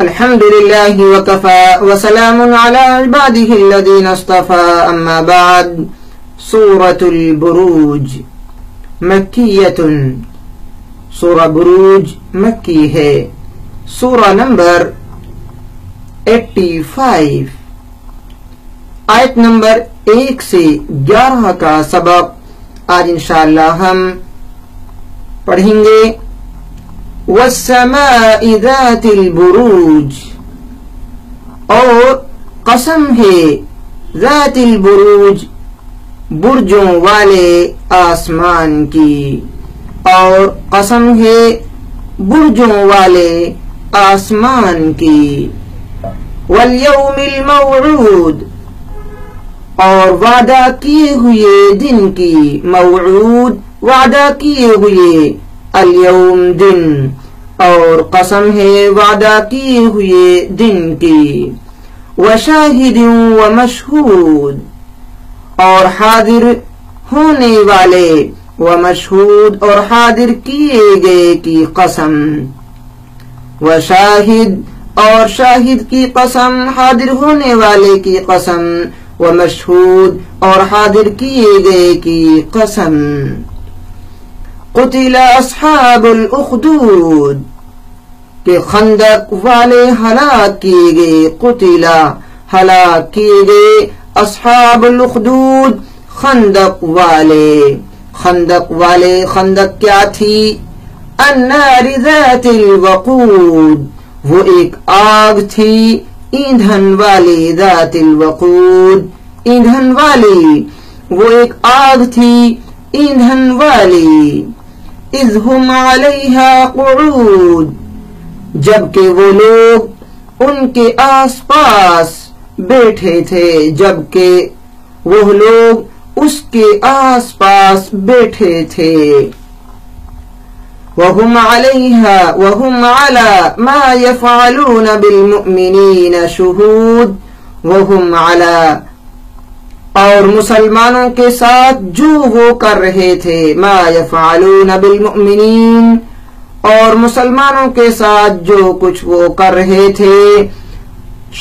الحمد لله وكفى وسلام على عباده الذين اصطفى أما بعد. سورة البروج مكية. سورة بروج مکی ہے. سورہ نمبر 85. آیت نمبر 1 سے 11 کا سبق آج انشاءاللہ ہم پڑھیں گے. والسماء ذات البروج، اور قسم ہے ذات البروج برجوں والے آسمان کی، اور قسم ہے برجوں والے آسمان کی. والیوم الموعود، اور وعدہ کیے ہوئے دن کی. موعود وعدہ کیے ہوئے، الیوم دن، اور قسم ہے وعدہ کیے ہوئے دن کی. وشاہد ومشہود، اور حاضر ہونے والے، ومشہود، اور حاضر کیے گئے کی قسم. وشاہد، اور شاہد کی قسم، حاضر ہونے والے کی قسم. ومشہود، اور حاضر کیے گئے کی قسم. قتل اصحاب الاخدود، کہ خندق والے ہلاک کیے گئے. قتل، ہلاک کیے گئے. اصحاب الاخدود، خندق والے. خندق والے، خندق کیا تھی؟ النار ذات الوقود، وہ ایک آگ تھی ایندھن والی. ذات الوقود، ایندھن والی، وہ ایک آگ تھی ایندھن والی. اذ ہم علیہا قعود، جبکہ وہ لوگ ان کے آس پاس بیٹھے تھے. جبکہ وہ لوگ اس کے آس پاس بیٹھے تھے. وہم علیہا وہم علی ما یفعلون بالمؤمنین شہود. وہم علی، اور مسلمانوں کے ساتھ جو وہ کر رہے تھے. ما یفعلون بالمؤمنین، اور مسلمانوں کے ساتھ جو کچھ وہ کر رہے تھے.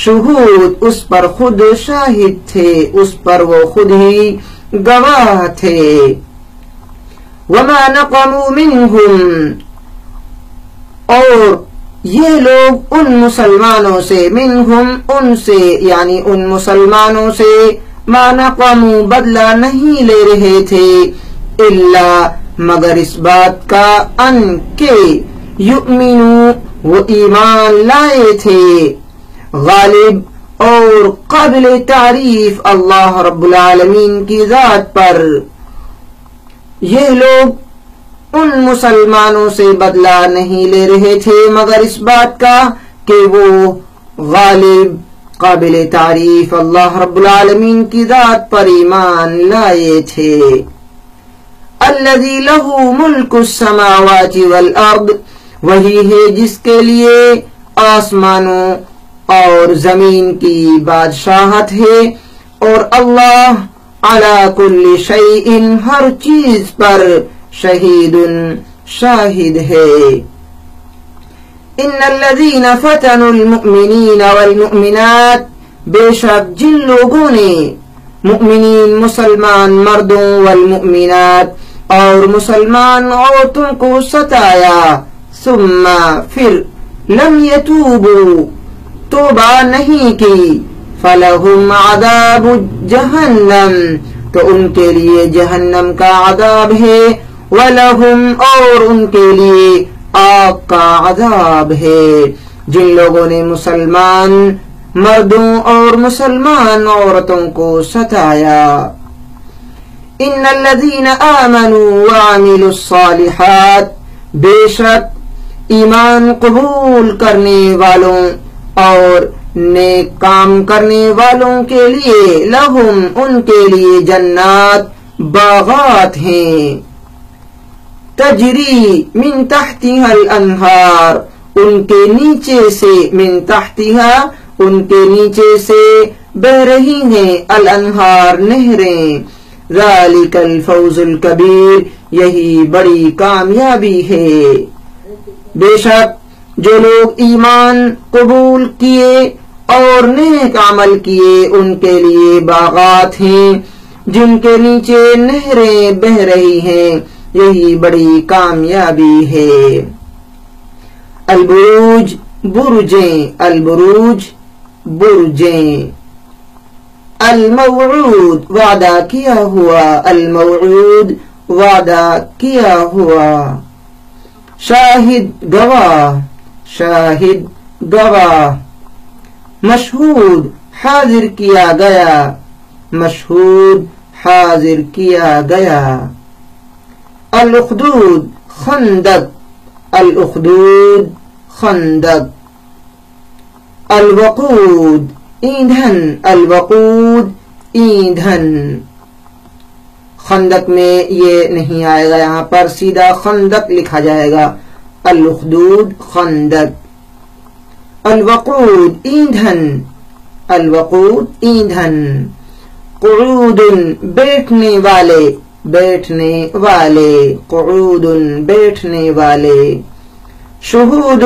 شہود، اس پر خود شاہد تھے، اس پر وہ خود ہی گواہ تھے. وما نقموا منہم، اور یہ لوگ ان مسلمانوں سے، منہم ان سے، یعنی ان مسلمانوں سے، ما نقموا بدلہ نہیں لے رہے تھے، الا مگر اس بات کا، ان کے یؤمنوا وہ ایمان لائے تھے. غالب اور قابل تعریف اللہ رب العالمین کی ذات پر. یہ لوگ ان مسلمانوں سے بدلہ نہیں لے رہے تھے مگر اس بات کا کہ وہ غالب قابل تعریف اللہ رب العالمین کی ذات پر ایمان لائے تھے. الذی لہ ملک السماوات والارض، وہی ہے جس کے لیے آسمانوں اور زمین کی بادشاہت ہے. اور اللہ علی کل شیء، ہر چیز پر، شہید، شاہد ہے. ان الذین فتنوا المؤمنین والمؤمنات، بے شک جن لوگوں نے مؤمنین مسلمان مردوں، والمؤمنات اور مسلمان عورتوں کو ستایا. ثم پھر، لم یتوبوا توبہ نہیں کی. فلہم عذاب جہنم، تو ان کے لیے جہنم کا عذاب ہے. ولہم، اور ان کے لیے آگ کا عذاب ہے. جن لوگوں نے مسلمان مردوں اور مسلمان عورتوں کو ستایا. ان الذین آمنوا وعملوا الصالحات، بے شک ایمان قبول کرنے والوں اور نیک کام کرنے والوں کے لیے، لہم ان کے لیے، جنات باغات ہیں. تجری من تحتها الانہار، ان کے نیچے سے، من تحتها ان کے نیچے سے بہ رہی ہیں، الانہار نہریں. ذالک الفوز الکبیر، یہی بڑی کامیابی ہے. بے شک جو لوگ ایمان قبول کیے اور نیک عمل کیے ان کے لیے باغات ہیں جن کے نیچے نہریں بہ رہی ہیں، یہی بڑی کامیابی ہے۔ البروج برجیں، البروج برجیں۔ الموعود وعدہ کیا ہوا، الموعود وعدہ کیا ہوا۔ شاہد گواہ، شاہد گواہ۔ مشہود حاضر کیا گیا، مشہود حاضر کیا گیا۔ الاخدود خندق، الاخدود خندق۔ الوقود ایندھن، الوقود ایندھن۔ خندق میں یہ نہیں آئے گا، یہاں پر سیدھا خندق لکھا جائے گا، الاخدود خندق۔ الوقود ایندھن، الوقود ایندھن۔ قعود بیٹھنے والے، بیٹھنے والے، قعود بیٹھنے والے۔ شہود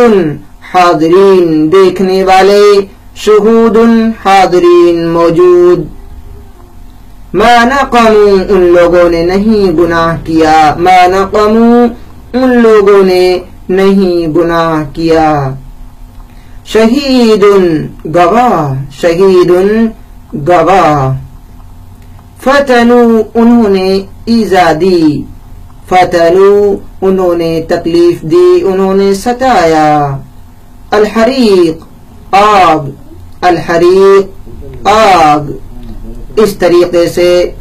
حاضرین دیکھنے والے، شہود حاضرین موجود۔ ما نقموا ان لوگوں نے نہیں گناہ کیا، ما نقموا ان لوگوں نے نہیں گناہ کیا۔ شہید گواہ، شہید گواہ۔ فتنوا انہوں نے ایذا دی، فتنوا انہوں نے تکلیف دی، انہوں نے ستایا۔ الحریق آگ، الحریق آگ۔ اس طریقے سے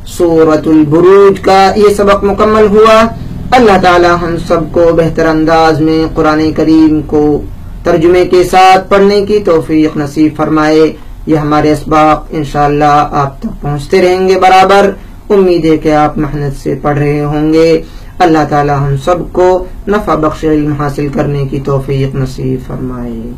سورۃ البروج کا یہ سبق مکمل ہوا۔ اللہ تعالی ہم سب کو بہتر انداز میں قرآن کریم کو ترجمے کے ساتھ پڑھنے کی توفیق نصیب فرمائے۔ یہ ہمارے اسباق انشاءاللہ آپ تک پہنچتے رہیں گے برابر۔ امید ہے کہ آپ محنت سے پڑھ رہے ہوں گے۔ اللہ تعالی ہم سب کو نفع بخش علم حاصل کرنے کی توفیق نصیب فرمائے۔